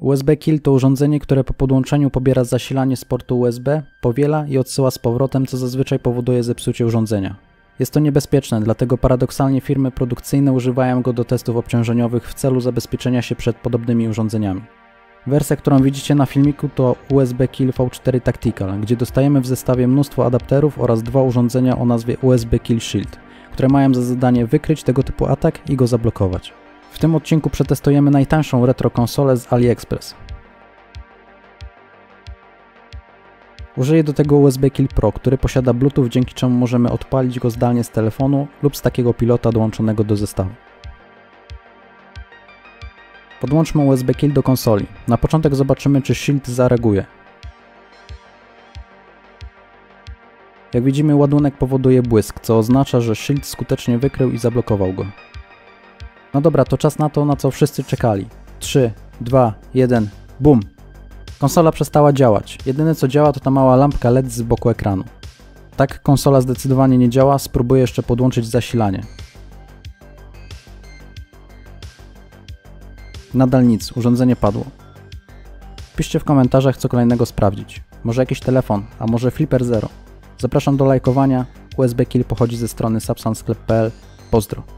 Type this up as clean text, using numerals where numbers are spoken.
USB Kill to urządzenie, które po podłączeniu pobiera zasilanie z portu USB, powiela i odsyła z powrotem, co zazwyczaj powoduje zepsucie urządzenia. Jest to niebezpieczne, dlatego paradoksalnie firmy produkcyjne używają go do testów obciążeniowych w celu zabezpieczenia się przed podobnymi urządzeniami. Wersja, którą widzicie na filmiku, to USB Kill V4 Tactical, gdzie dostajemy w zestawie mnóstwo adapterów oraz dwa urządzenia o nazwie USB Kill Shield, które mają za zadanie wykryć tego typu atak i go zablokować. W tym odcinku przetestujemy najtańszą retro konsolę z AliExpress. Użyję do tego USB Kill Pro, który posiada Bluetooth, dzięki czemu możemy odpalić go zdalnie z telefonu lub z takiego pilota dołączonego do zestawu. Podłączmy USB Kill do konsoli. Na początek zobaczymy, czy Shield zareaguje. Jak widzimy, ładunek powoduje błysk, co oznacza, że Shield skutecznie wykrył i zablokował go. No dobra, to czas na to, na co wszyscy czekali. 3, 2, 1, BUM! Konsola przestała działać. Jedyne co działa, to ta mała lampka LED z boku ekranu. Tak, konsola zdecydowanie nie działa, spróbuję jeszcze podłączyć zasilanie. Nadal nic, urządzenie padło. Piszcie w komentarzach, co kolejnego sprawdzić. Może jakiś telefon, a może Flipper Zero. Zapraszam do lajkowania. USB Kill pochodzi ze strony sapsansklep.pl. Pozdro.